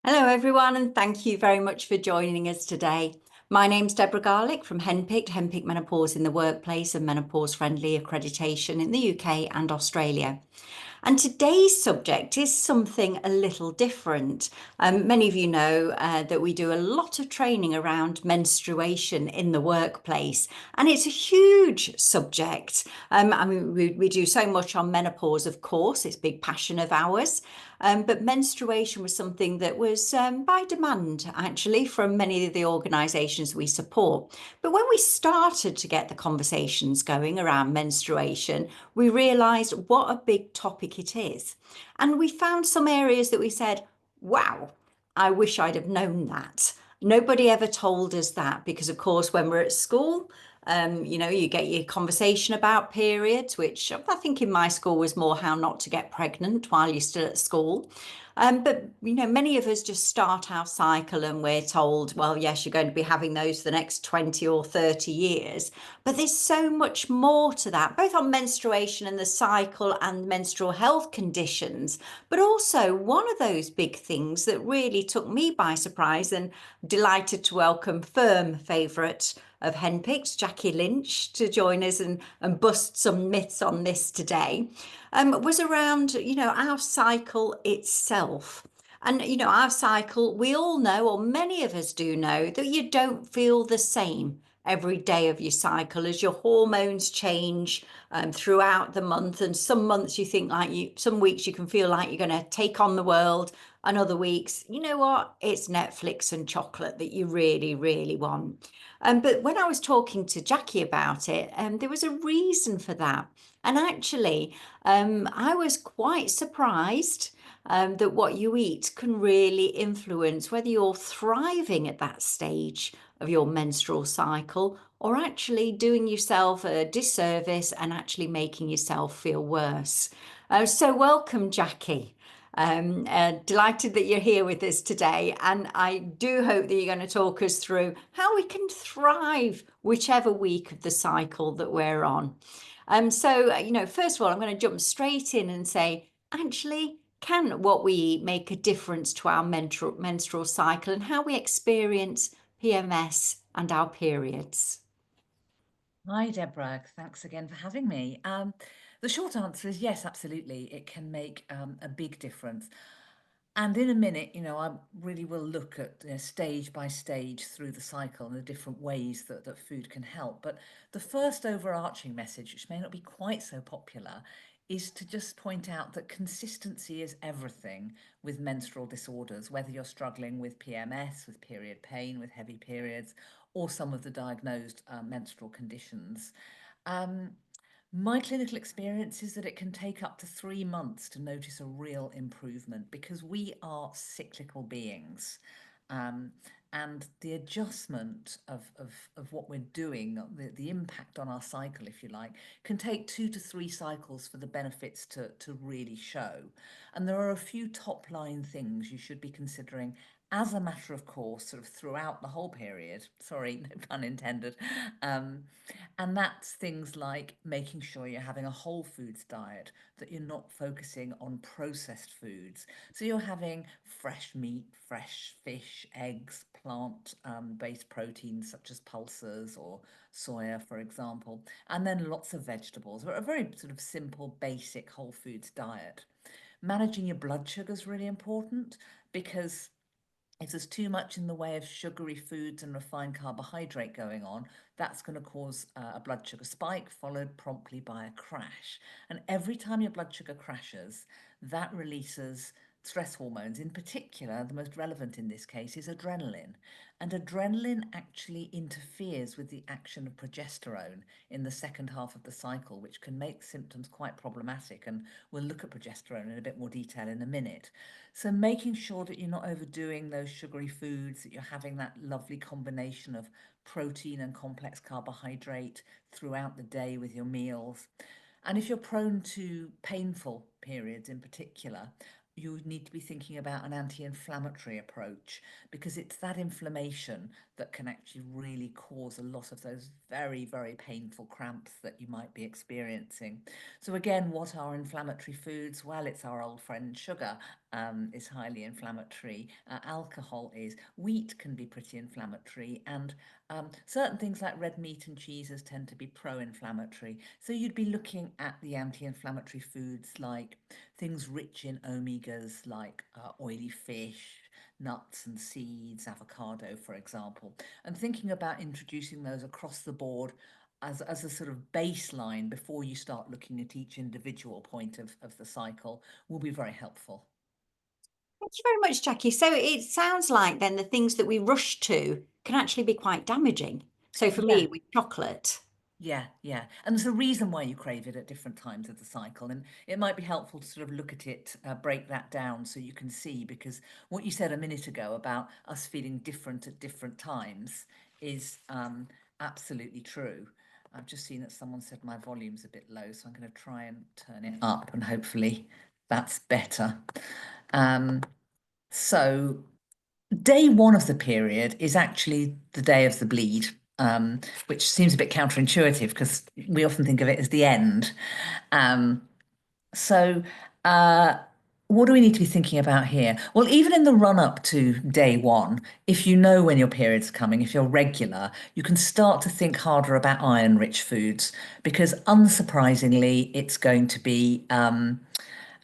Hello, everyone, and thank you very much for joining us today. My name's Deborah Garlick from Henpicked Menopause in the Workplace and Menopause Friendly Accreditation in the UK and Australia. And today's subject is something a little different. Many of you know that we do a lot of training around menstruation in the workplace, and it's a huge subject. We do so much on menopause, of course, it's a big passion of ours. But menstruation was something that was by demand, actually, from many of the organisations we support. But when we started to get the conversations going around menstruation, we realised what a big topic it is. And we found some areas that we said, wow, I wish I'd have known that. Nobody ever told us that because, of course, when we're at school, you get your conversation about periods, which I think in my school was more how not to get pregnant while you're still at school. But many of us just start our cycle and we're told, well, yes, you're going to be having those for the next 20 or 30 years. But there's so much more to that, both on menstruation and the cycle and menstrual health conditions. But also, one of those big things that really took me by surprise, and delighted to welcome firm favourite of Henpicked, Jackie Lynch, to join us and bust some myths on this today, was around, our cycle itself. And, our cycle, we all know, or many of us do know, that you don't feel the same every day of your cycle as your hormones change throughout the month. And some months you think some weeks you can feel like you're going to take on the world. And other weeks, you know what? It's Netflix and chocolate that you really, really want. But when I was talking to Jackie about it, there was a reason for that. And actually, I was quite surprised that what you eat can really influence whether you're thriving at that stage of your menstrual cycle or actually doing yourself a disservice and actually making yourself feel worse. So, welcome, Jackie. Delighted that you're here with us today. And I do hope that you're going to talk us through how we can thrive whichever week of the cycle that we're on. First of all, I'm going to jump straight in and say, actually, can what we eat make a difference to our menstrual cycle and how we experience PMS and our periods? Hi, Deborah. Thanks again for having me. The short answer is yes, absolutely. It can make a big difference. And in a minute, I really will look at stage by stage through the cycle and the different ways that food can help. But the first overarching message, which may not be quite so popular, is to just point out that consistency is everything with menstrual disorders, whether you're struggling with PMS, with period pain, with heavy periods, or some of the diagnosed menstrual conditions. Um, my clinical experience is that it can take up to 3 months to notice a real improvement because we are cyclical beings. Um, and the adjustment of what we're doing, the impact on our cycle, if you like, can take 2 to 3 cycles for the benefits to really show. And there are a few top line things you should be considering as a matter of course, sort of throughout the whole period. Sorry, no pun intended. Um, and that's things like making sure you're having a whole foods diet, that you're not focusing on processed foods. So you're having fresh meat, fresh fish, eggs, plant based proteins such as pulses or soya, for example, and then lots of vegetables. A very sort of simple, basic whole foods diet. Managing your blood sugar is really important because if there's too much in the way of sugary foods and refined carbohydrate going on, that's going to cause a blood sugar spike, followed promptly by a crash. And every time your blood sugar crashes, that releases stress hormones. In particular, the most relevant in this case is adrenaline. And adrenaline actually interferes with the action of progesterone in the second half of the cycle, which can make symptoms quite problematic. And we'll look at progesterone in a bit more detail in a minute. So making sure that you're not overdoing those sugary foods, that you're having that lovely combination of protein and complex carbohydrate throughout the day with your meals. And if you're prone to painful periods in particular, you need to be thinking about an anti-inflammatory approach because it's that inflammation that can actually really cause a lot of those very, very painful cramps that you might be experiencing. So again, what are inflammatory foods? Well, it's our old friend sugar. is highly inflammatory. Alcohol is. Wheat can be pretty inflammatory, and certain things like red meat and cheeses tend to be pro-inflammatory. So you'd be looking at the anti-inflammatory foods like things rich in omegas, like oily fish, nuts and seeds, avocado, for example, and thinking about introducing those across the board as a sort of baseline before you start looking at each individual point of the cycle will be very helpful. Thank you very much, Jackie. So it sounds like then the things that we rush to can actually be quite damaging. So for Yeah, me, with chocolate. yeah. And there's a reason why you crave it at different times of the cycle. And it might be helpful to sort of look at it, break that down so you can see, because what you said a minute ago about us feeling different at different times is absolutely true. I've just seen that someone said my volume's a bit low, so I'm going to try and turn it up and hopefully that's better. So day one of the period is actually the day of the bleed, which seems a bit counterintuitive because we often think of it as the end. Um, so, what do we need to be thinking about here? Well, even in the run up to day one, if you know when your period's coming, if you're regular, you can start to think harder about iron rich foods because unsurprisingly, it's going to be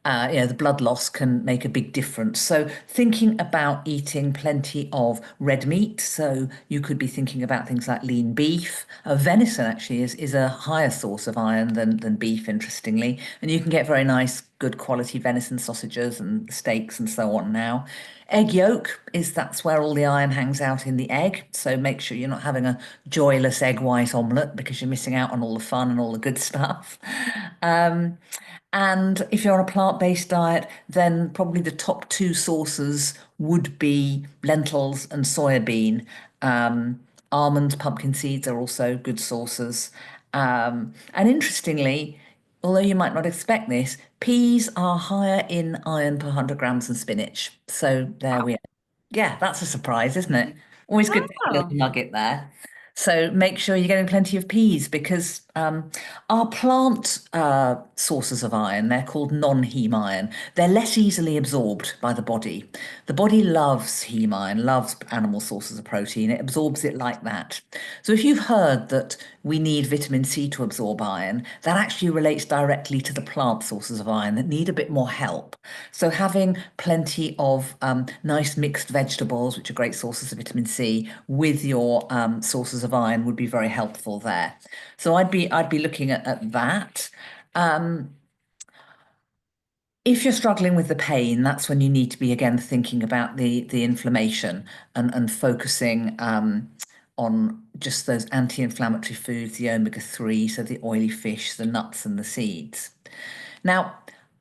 the blood loss can make a big difference. So thinking about eating plenty of red meat. So you could be thinking about things like lean beef. Venison actually is a higher source of iron than beef, interestingly. And you can get very nice, good quality venison sausages and steaks and so on now. Egg yolk that's where all the iron hangs out in the egg. So make sure you're not having a joyless egg white omelette because you're missing out on all the fun and all the good stuff. And if you're on a plant-based diet, then probably the top two sources would be lentils and soya bean. Almonds, pumpkin seeds are also good sources. And interestingly, although you might not expect this, peas are higher in iron per 100 grams than spinach. So there we are. Yeah, that's a surprise, isn't it? Always good to have a little Oh. nugget there. So make sure you're getting plenty of peas because our plant sources of iron, they're called non-heme iron. They're less easily absorbed by the body. The body loves heme iron, loves animal sources of protein. It absorbs it like that. So if you've heard that we need vitamin C to absorb iron, that actually relates directly to the plant sources of iron that need a bit more help. So having plenty of nice mixed vegetables, which are great sources of vitamin C, with your sources of iron would be very helpful there. So I'd be looking at that. If you're struggling with the pain, that's when you need to be again thinking about the inflammation and focusing on just those anti-inflammatory foods, the omega-3, so the oily fish, the nuts and the seeds. Now,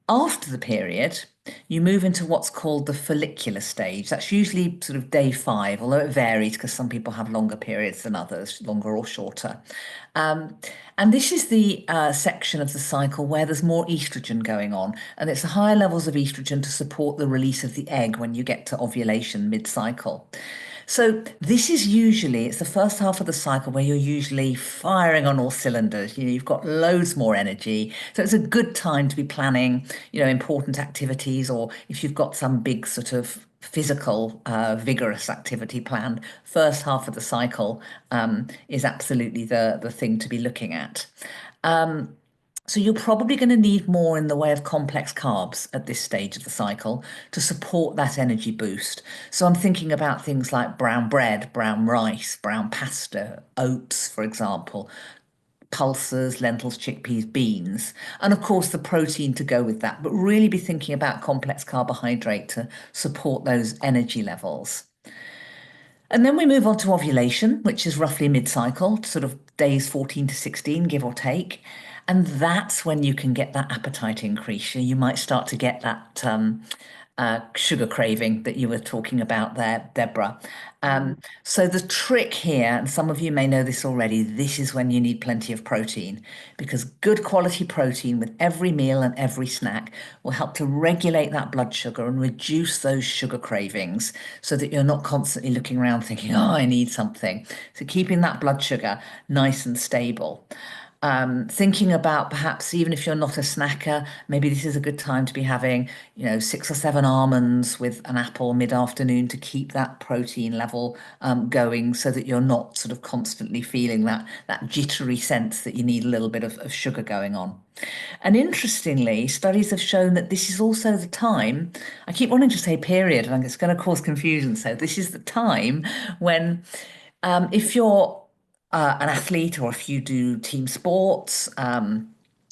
after the period, you move into what's called the follicular stage. That's usually sort of day 5, although it varies because some people have longer periods than others, longer or shorter. And this is the section of the cycle where there's more estrogen going on, and it's the higher levels of estrogen to support the release of the egg when you get to ovulation mid-cycle. So this is usually, it's the first half of the cycle where you're usually firing on all cylinders. You've got loads more energy. So it's a good time to be planning, important activities, or if you've got some big sort of physical, vigorous activity planned, first half of the cycle is absolutely the thing to be looking at. So you're probably going to need more in the way of complex carbs at this stage of the cycle to support that energy boost. So I'm thinking about things like brown bread, brown rice, brown pasta, oats, for example, pulses, lentils, chickpeas, beans, and of course the protein to go with that, but really be thinking about complex carbohydrate to support those energy levels. And then we move on to ovulation, which is roughly mid-cycle, sort of days 14 to 16, give or take. And that's when you can get that appetite increase. You might start to get that sugar craving that you were talking about there, Deborah. So the trick here, and some of you may know this already, this is when you need plenty of protein because good quality protein with every meal and every snack will help to regulate that blood sugar and reduce those sugar cravings so that you're not constantly looking around thinking, oh, I need something. So keeping that blood sugar nice and stable. Thinking about perhaps even if you're not a snacker, maybe this is a good time to be having, 6 or 7 almonds with an apple mid-afternoon to keep that protein level going so that you're not sort of constantly feeling that jittery sense that you need a little bit of sugar going on. And interestingly, studies have shown that this is also the time, I keep wanting to say period, and it's going to cause confusion. So this is the time when if you're an athlete or if you do team sports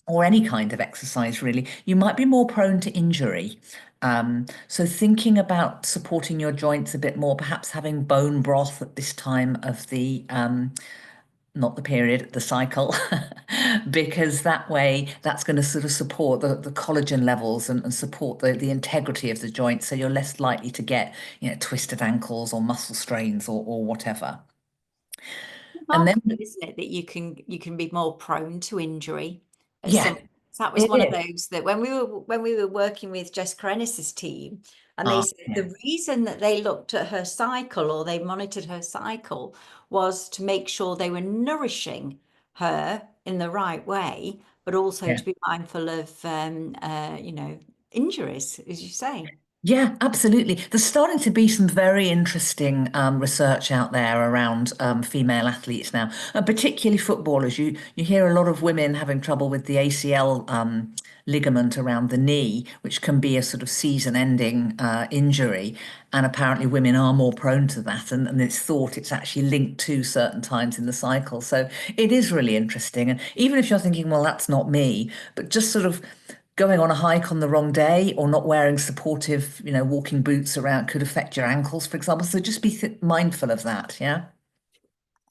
or any kind of exercise, really, you might be more prone to injury. So thinking about supporting your joints a bit more, perhaps having bone broth at this time of the not the period, the cycle, because that way that's going to sort of support the collagen levels and support the integrity of the joint. So you're less likely to get, twisted ankles or muscle strains or whatever. And then, Remarkable, isn't it, that you can be more prone to injury as yeah, some that was it one of is. those that when we were working with Jessica Ennis's team, and they Ah, said yeah. the reason that they looked at her cycle or they monitored her cycle was to make sure they were nourishing her in the right way, but also Yeah. to be mindful of injuries, as you say. Yeah, absolutely. There's starting to be some very interesting research out there around female athletes now, and particularly footballers. You hear a lot of women having trouble with the ACL ligament around the knee, which can be a sort of season-ending injury. And apparently, women are more prone to that, and it's thought it's actually linked to certain times in the cycle. So it is really interesting. And even if you're thinking, well, that's not me, but just sort of going on a hike on the wrong day or not wearing supportive, walking boots around could affect your ankles, for example. So just be mindful of that. Yeah.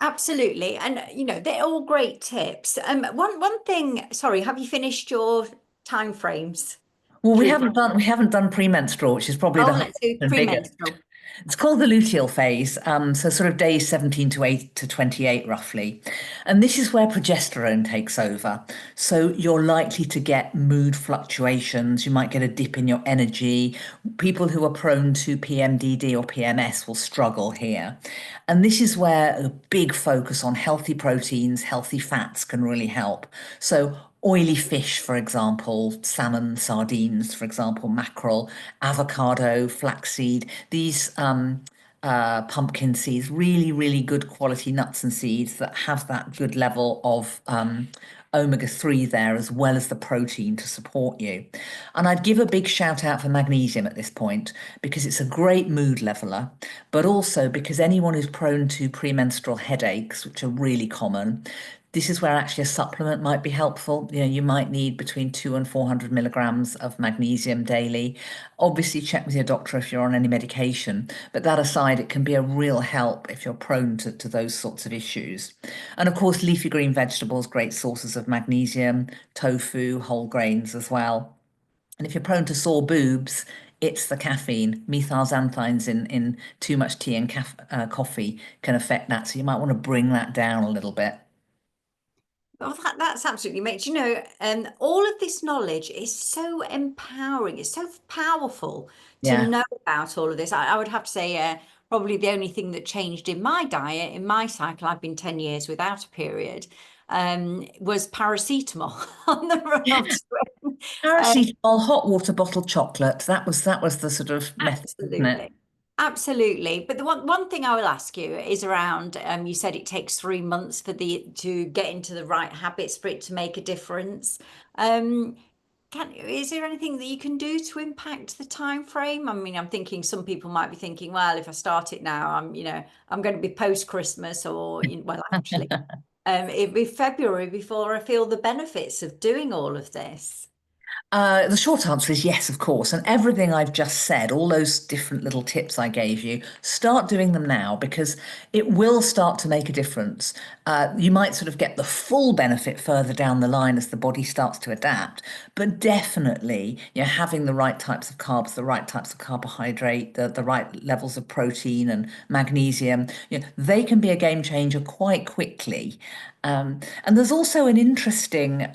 Absolutely. And they're all great tips. One thing, sorry, have you finished your time frames Well, we through? haven't done we haven't done premenstrual, which is probably the Oh, hardest let's do and biggest. premenstrual. It's called the luteal phase, so sort of days 17 to 8 to 28 roughly. And this is where progesterone takes over. So you're likely to get mood fluctuations, you might get a dip in your energy. People who are prone to PMDD or PMS will struggle here. And this is where a big focus on healthy proteins, healthy fats can really help. So oily fish, for example, salmon, sardines, for example, mackerel, avocado, flaxseed, these pumpkin seeds, really, really good quality nuts and seeds that have that good level of omega-3 there, as well as the protein to support you. And I'd give a big shout out for magnesium at this point because it's a great mood leveler, but also because anyone who's prone to premenstrual headaches, which are really common, this is where actually a supplement might be helpful. You might need between 200 and 400 milligrams of magnesium daily. Obviously, check with your doctor if you're on any medication. But that aside, it can be a real help if you're prone to those sorts of issues. And of course, leafy green vegetables, great sources of magnesium, tofu, whole grains as well. And if you're prone to sore boobs, it's the caffeine. Methylxanthines in too much tea and coffee can affect that. So you might want to bring that down a little bit. Oh, that's absolutely amazing. All of this knowledge is so empowering. It's so powerful to Yeah. know about all of this. I would have to say, probably the only thing that changed in my diet, in my cycle, I've been 10 years without a period, was paracetamol on the run up to it. Paracetamol, hot water bottle chocolate. That was the sort of method, isn't it? Absolutely. Absolutely. But the one thing I will ask you is around, you said it takes 3 months to get into the right habits for it to make a difference. Um, is there anything that you can do to impact the time frame? I mean, I'm thinking some people might be thinking, well, if I start it now, I'm going to be post Christmas or, well, actually, it'd be February before I feel the benefits of doing all of this. The short answer is yes, of course. And everything I've just said, all those different little tips I gave you, start doing them now because it will start to make a difference. You might sort of get the full benefit further down the line as the body starts to adapt, but definitely, having the right types of carbs, the right types of carbohydrate, the right levels of protein and magnesium, they can be a game changer quite quickly. And there's also an interesting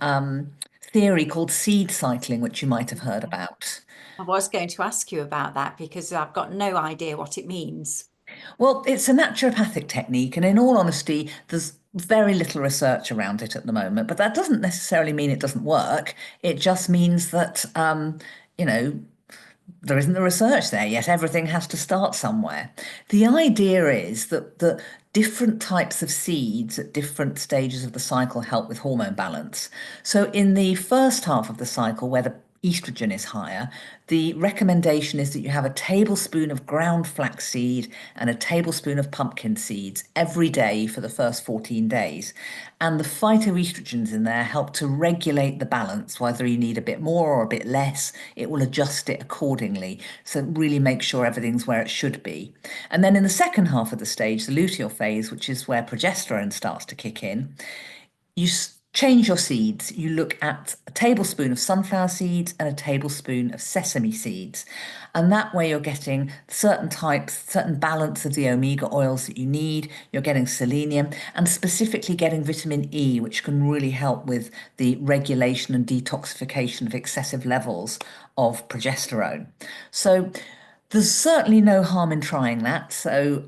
theory called seed cycling, which you might have heard about. I was going to ask you about that because I've got no idea what it means. Well, it's a naturopathic technique, and in all honesty, there's very little research around it at the moment. But that doesn't necessarily mean it doesn't work. It just means that, you know, there isn't the research there yet. Everything has to start somewhere. The idea is that the different types of seeds at different stages of the cycle help with hormone balance. So in the first half of the cycle, where the estrogen is higher, the recommendation is that you have a tablespoon of ground flaxseed and a tablespoon of pumpkin seeds every day for the first 14 days. And the phytoestrogens in there help to regulate the balance, whether you need a bit more or a bit less, it will adjust it accordingly. So really make sure everything's where it should be. And then in the second half of the stage, the luteal phase, which is where progesterone starts to kick in, you change your seeds. You look at a tablespoon of sunflower seeds and a tablespoon of sesame seeds. And that way you're getting certain types, certain balance of the omega oils that you need. You're getting selenium and specifically getting vitamin E, which can really help with the regulation and detoxification of excessive levels of progesterone. So there's certainly no harm in trying that, so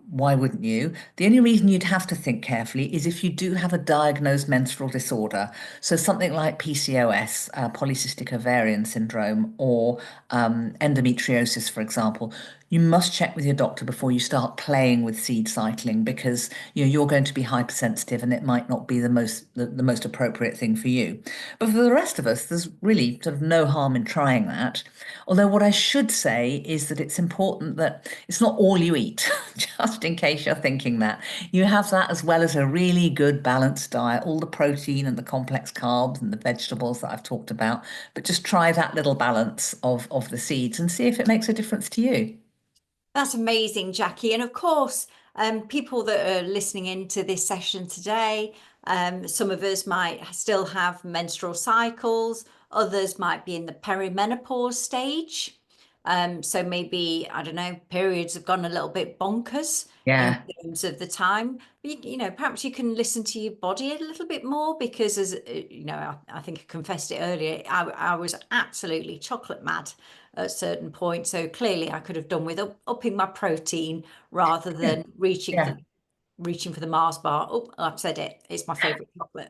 why wouldn't you? The only reason you'd have to think carefully is if you do have a diagnosed menstrual disorder, so something like PCOS, polycystic ovarian syndrome, or endometriosis, for example. You must check with your doctor before you start playing with seed cycling because you're going to be hypersensitive and it might not be the most appropriate thing for you. But for the rest of us, there's really sort of no harm in trying that. Although what I should say is that it's important that it's not all you eat, just in case you're thinking that. You have that as well as a really good balanced diet, all the protein and the complex carbs and the vegetables that I've talked about. But just try that little balance of the seeds and see if it makes a difference to you. That's amazing, Jackie. And of course, people that are listening into this session today, some of us might still have menstrual cycles, others might be in the perimenopause stage. So maybe, I don't know, periods have gone a little bit bonkers in Yeah. terms of the time. But perhaps you can listen to your body a little bit more because, as I think I confessed it earlier, I was absolutely chocolate mad at a certain point. So clearly, I could have done with upping my protein rather Yeah. than reaching Yeah. for the Mars bar. Oh, I've said it. It's my favorite chocolate.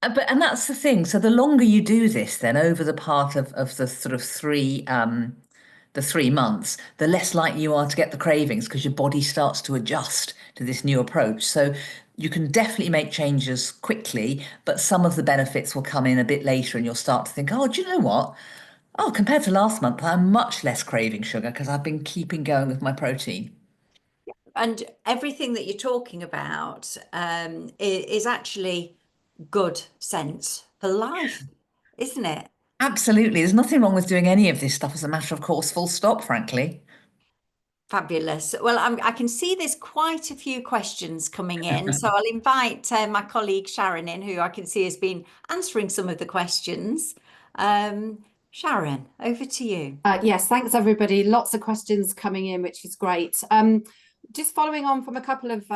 And that's the thing. So the longer you do this, then over the part of the sort of the 3 months, the less likely you are to get the cravings because your body starts to adjust to this new approach. So you can definitely make changes quickly, but some of the benefits will come in a bit later, and you'll start to think, oh, do you know what? Oh, compared to last month, I'm much less craving sugar because I've been keeping going with my protein. And everything that you're talking about is actually good sense for life, isn't it? Absolutely. There's nothing wrong with doing any of this stuff as a matter of course, full stop, frankly. Fabulous. Well, I can see there's quite a few questions coming in, so I'll invite my colleague Sharon in, who I can see has been answering some of the questions. Sharon, over to you. Yes, thanks everybody. Lots of questions coming in, which is great. Just following on from a couple of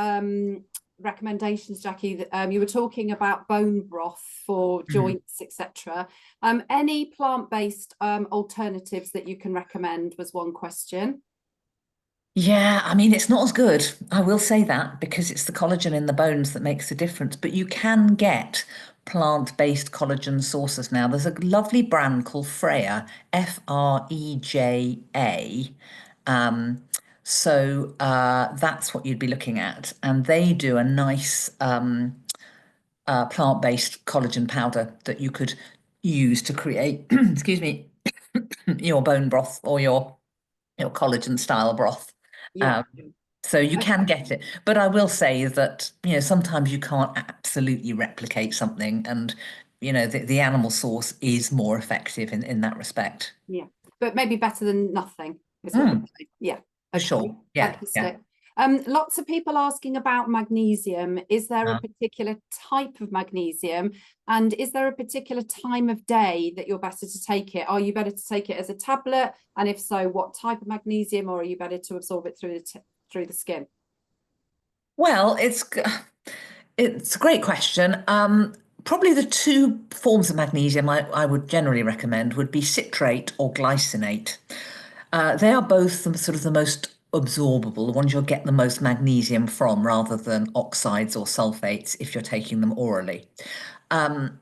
recommendations, Jackie, that you were talking about bone broth for joints, etc. Any plant-based alternatives that you can recommend was one question. Yeah, I mean, it's not as good. I will say that because it's the collagen in the bones that makes the difference. But you can get plant-based collagen sources now. There's a lovely brand called Freya, Freja. That's what you'd be looking at. And they do a nice plant-based collagen powder that you could use to create, excuse me, your bone broth or your collagen style broth. Yeah. Um, so you can get it. But I will say that, sometimes you can't absolutely replicate something and, the animal source is more effective in that respect. Yeah, but maybe better than nothing is what you're Mm, saying. Yeah. for Okay. sure. Yeah. Yeah. Fantastic. Lots of people asking about magnesium. Is there a particular type of magnesium? And is there a particular time of day that you're better to take it? Are you better to take it as a tablet? And if so, what type of magnesium, or are you better to absorb it through the skin? Well, it's a great question. Probably the two forms of magnesium I would generally recommend would be citrate or glycinate. They are both sort of the most absorbable, the ones you'll get the most magnesium from, rather than oxides or sulfates if you're taking them orally. Um,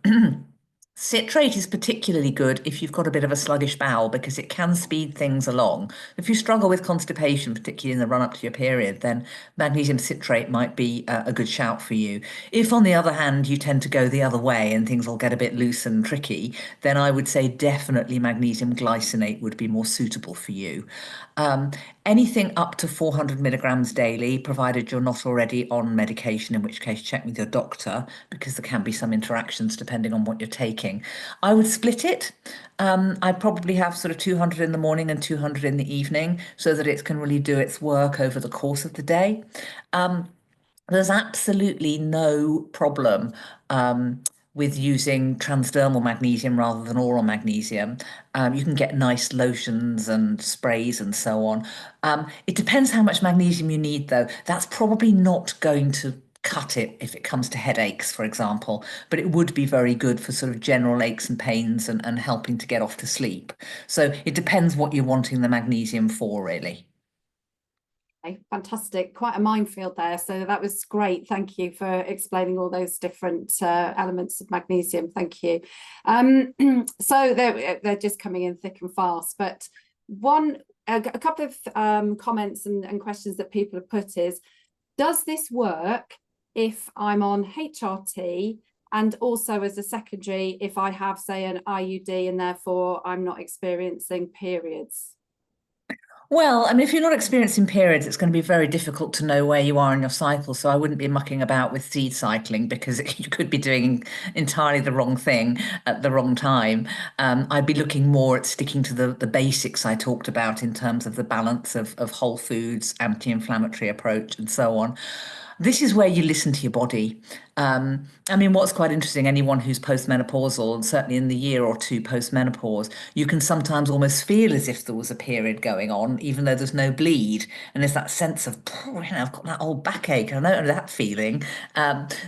Citrate is particularly good if you've got a bit of a sluggish bowel, because it can speed things along. If you struggle with constipation, particularly in the run up to your period, then magnesium citrate might be a good shout for you. If, on the other hand, you tend to go the other way and things will get a bit loose and tricky, then I would say definitely magnesium glycinate would be more suitable for you. Um, Anything up to 400 milligrams daily, provided you're not already on medication, in which case check with your doctor, because there can be some interactions depending on what you're taking. I would split it. I'd probably have sort of 200 in the morning and 200 in the evening, so that it can really do its work over the course of the day. There's absolutely no problem with using transdermal magnesium rather than oral magnesium. You can get nice lotions and sprays and so on. It depends how much magnesium you need, though. That's probably not going to cut it if it comes to headaches, for example, but it would be very good for sort of general aches and pains and helping to get off to sleep. So it depends what you're wanting the magnesium for, really. Okay, fantastic. Quite a minefield there. So that was great. Thank you for explaining all those different elements of magnesium. Thank you. So they're just coming in thick and fast. But a couple of comments and questions that people have put is, does this work if I'm on HRT, and also as a secondary if I have, say, an IUD and therefore I'm not experiencing periods? Well, I mean, if you're not experiencing periods, it's going to be very difficult to know where you are in your cycle. So I wouldn't be mucking about with seed cycling, because you could be doing entirely the wrong thing at the wrong time. I'd be looking more at sticking to the basics I talked about in terms of the balance of whole foods, anti-inflammatory approach, and so on. This is where you listen to your body. I mean, what's quite interesting, anyone who's postmenopausal, and certainly in the year or two post-menopause, you can sometimes almost feel as if there was a period going on, even though there's no bleed. And there's that sense of, I've got that old backache. I know that feeling.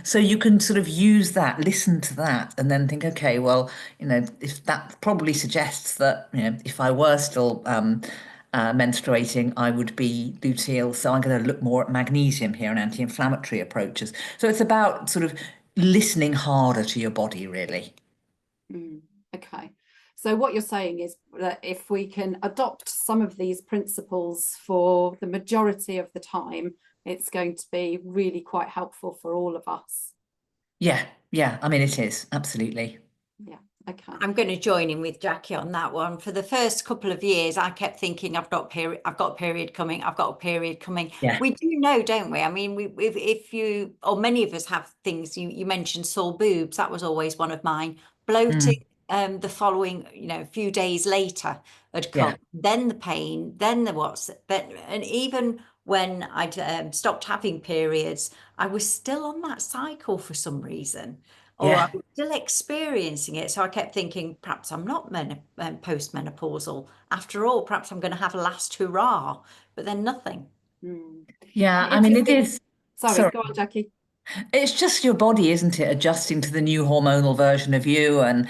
So you can sort of use that, listen to that, and then think, okay, well, if that probably suggests that, if I were still menstruating, I would be luteal. So I'm going to look more at magnesium here and anti-inflammatory approaches. So it's about sort of listening harder to your body, really. Okay. So what you're saying is that if we can adopt some of these principles for the majority of the time, it's going to be really quite helpful for all of us. Yeah, yeah. I mean, it is, absolutely. Yeah. Okay. I'm going to join in with Jackie on that one. For the first couple of years, I kept thinking, I've got a period coming. I've got a period coming. Yeah. We do know, don't we? I mean, if you, or many of us have things. You mentioned sore boobs. That was always one of mine. Bloating. The following, a few days later had come. Yeah. Then the pain. Then and even when I'd stopped having periods, I was still on that cycle for some reason, or I Yeah. was still experiencing it. So I kept thinking, perhaps I'm not postmenopausal after all. Perhaps I'm going to have a last hurrah, but then nothing. Yeah. I mean, it is. Sorry, go on, Jackie. It's just your body, isn't it, adjusting to the new hormonal version of you. And,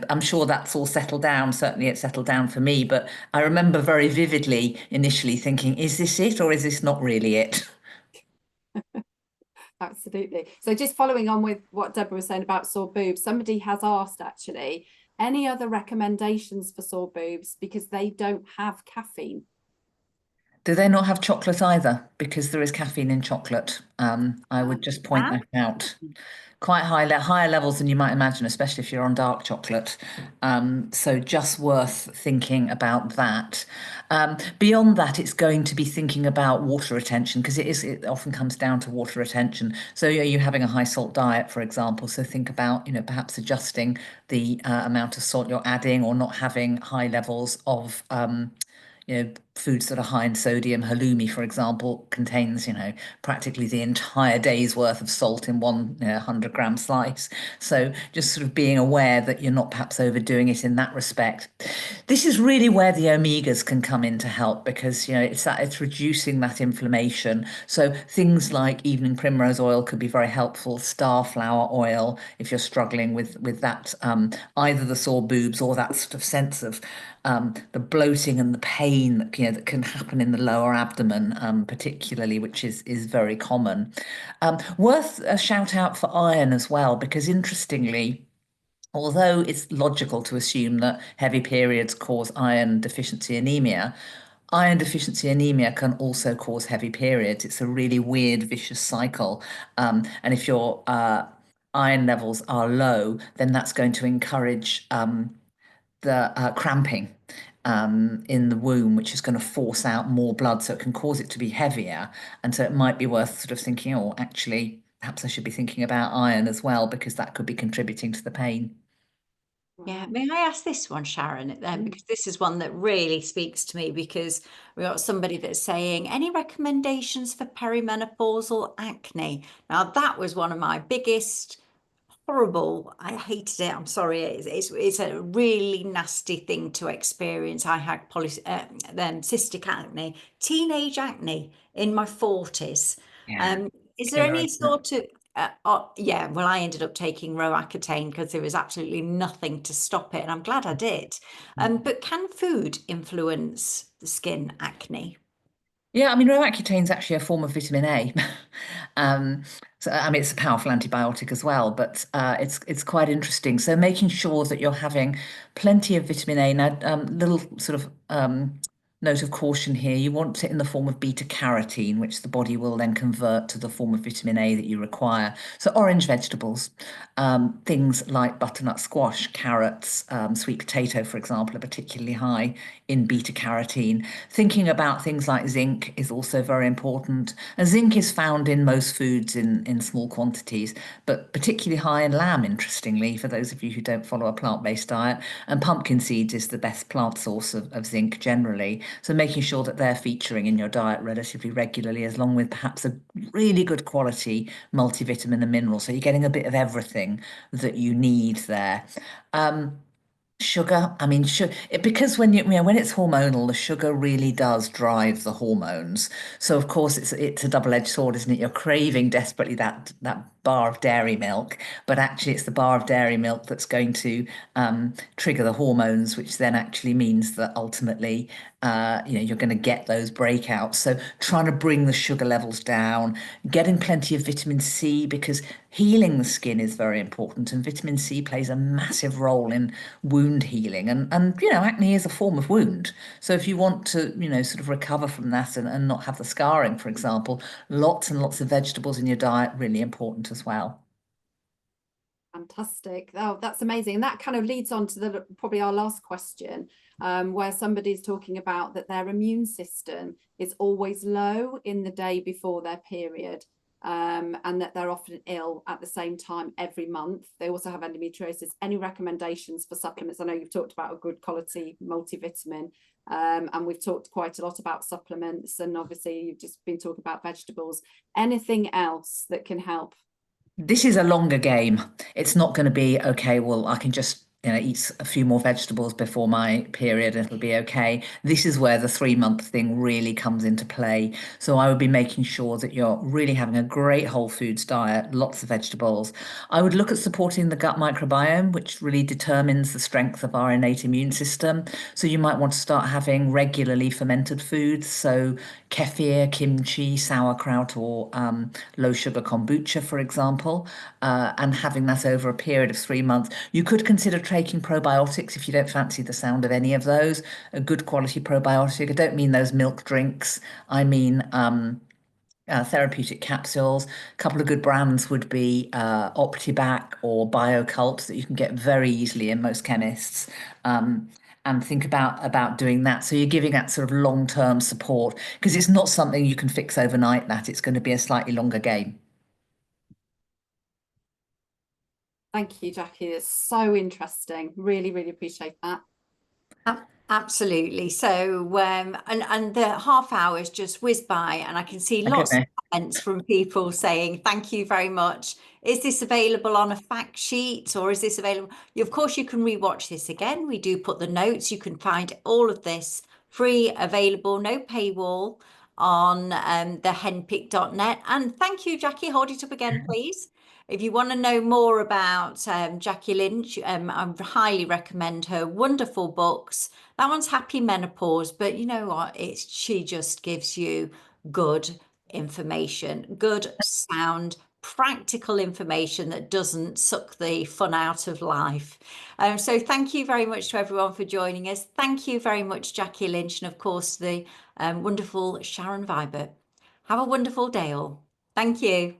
I'm sure that's all settled down. Certainly it settled down for me. But I remember very vividly initially thinking, is this it, or is this not really it? Absolutely. So just following on with what Deborah was saying about sore boobs, somebody has asked actually, any other recommendations for sore boobs because they don't have caffeine? Do they not have chocolate either? Because there is caffeine in chocolate. I would just point that out. Quite higher levels than you might imagine, especially if you're on dark chocolate. So just worth thinking about that. Beyond that, it's going to be thinking about water retention, because it often comes down to water retention. So are you having a high salt diet, for example? So think about, perhaps adjusting the amount of salt you're adding, or not having high levels of foods that are high in sodium. Halloumi, for example, contains, practically the entire day's worth of salt in one 100-gram slice. So just sort of being aware that you're not perhaps overdoing it in that respect. This is really where the omegas can come in to help, because, it's reducing that inflammation. So things like evening primrose oil could be very helpful. Star flower oil, if you're struggling with that, either the sore boobs or that sort of sense of the bloating and the pain, that can happen in the lower abdomen, particularly, which is very common. Worth a shout out for iron as well, because interestingly, although it's logical to assume that heavy periods cause iron deficiency anemia, iron deficiency anemia can also cause heavy periods. It's a really weird, vicious cycle. And if your iron levels are low, then that's going to encourage the cramping in the womb, which is going to force out more blood, so it can cause it to be heavier. And so it might be worth sort of thinking, oh, actually, perhaps I should be thinking about iron as well, because that could be contributing to the pain. Yeah, may I ask this one, Sharon, because this is one that really speaks to me, because we got somebody that's saying, any recommendations for perimenopausal acne? Now, that was one of my biggest, horrible, I hated it, I'm sorry, it's a really nasty thing to experience. I had cystic acne, teenage acne in my 40s. Yeah, Is there killer, any isn't it? sort of yeah, well, I ended up taking Roaccutane because there was absolutely nothing to stop it, and I'm glad I did. But can food influence the skin acne? Yeah, I mean, Roaccutane is actually a form of vitamin A. Um, so I mean, it's a powerful antibiotic as well, but it's quite interesting. So making sure that you're having plenty of vitamin A. Now, little sort of note of caution here: you want it in the form of beta carotene, which the body will then convert to the form of vitamin A that you require. So orange vegetables, things like butternut squash, carrots, sweet potato, for example, are particularly high in beta carotene. Thinking about things like zinc is also very important. And zinc is found in most foods in small quantities, but particularly high in lamb, interestingly, for those of you who don't follow a plant-based diet. And pumpkin seeds is the best plant source of zinc generally. So making sure that they're featuring in your diet relatively regularly, along with perhaps a really good quality multivitamin and mineral. So you're getting a bit of everything that you need there. Sugar, I mean, because when it's hormonal, the sugar really does drive the hormones. So of course it's a double-edged sword, isn't it? You're craving desperately that bar of dairy milk, but actually it's the bar of dairy milk that's going to trigger the hormones, which then actually means that ultimately, you're going to get those breakouts. So trying to bring the sugar levels down, getting plenty of vitamin C, because healing the skin is very important, and vitamin C plays a massive role in wound healing. And acne is a form of wound. So if you want to, sort of recover from that and not have the scarring, for example, lots and lots of vegetables in your diet, really important as well. Fantastic. Oh, that's amazing. And that kind of leads on to probably our last question, where somebody's talking about that their immune system is always low in the day before their period, and that they're often ill at the same time every month. They also have endometriosis. Any recommendations for supplements? I know you've talked about a good quality multivitamin, and we've talked quite a lot about supplements, and obviously you've just been talking about vegetables. Anything else that can help? This is a longer game. It's not going to be, okay, well, I can just eat a few more vegetables before my period and it'll be okay. This is where the 3 month thing really comes into play. So I would be making sure that you're really having a great whole foods diet, lots of vegetables. I would look at supporting the gut microbiome, which really determines the strength of our innate immune system. So you might want to start having regularly fermented foods. So kefir, kimchi, sauerkraut, or low sugar kombucha, for example, and having that over a period of 3 months. You could consider taking probiotics if you don't fancy the sound of any of those. A good quality probiotic. I don't mean those milk drinks. I mean therapeutic capsules. A couple of good brands would be Optibac or BioCult that you can get very easily in most chemists. And think about doing that. So you're giving that sort of long-term support, because it's not something you can fix overnight, that it's going to be a slightly longer game. Thank you, Jackie. It's so interesting. Really, really appreciate that. Absolutely. So, and the half hours just whizzed by, and I can see Oh, lots of goodness. comments from people saying, thank you very much. Is this available on a fact sheet, or is this available? Of course, you can rewatch this again. We do put the notes. You can find all of this free, available, no paywall on the henpick.net. And thank you, Jackie. Hold it up again, please. If you want to know more about Jackie Lynch, I highly recommend her wonderful books. That one's Happy Menopause, but you know what? She just gives you good information, good sound, practical information that doesn't suck the fun out of life. So thank you very much to everyone for joining us. Thank you very much, Jackie Lynch, and of course the wonderful Sharon Vibert. Have a wonderful day all. Thank you.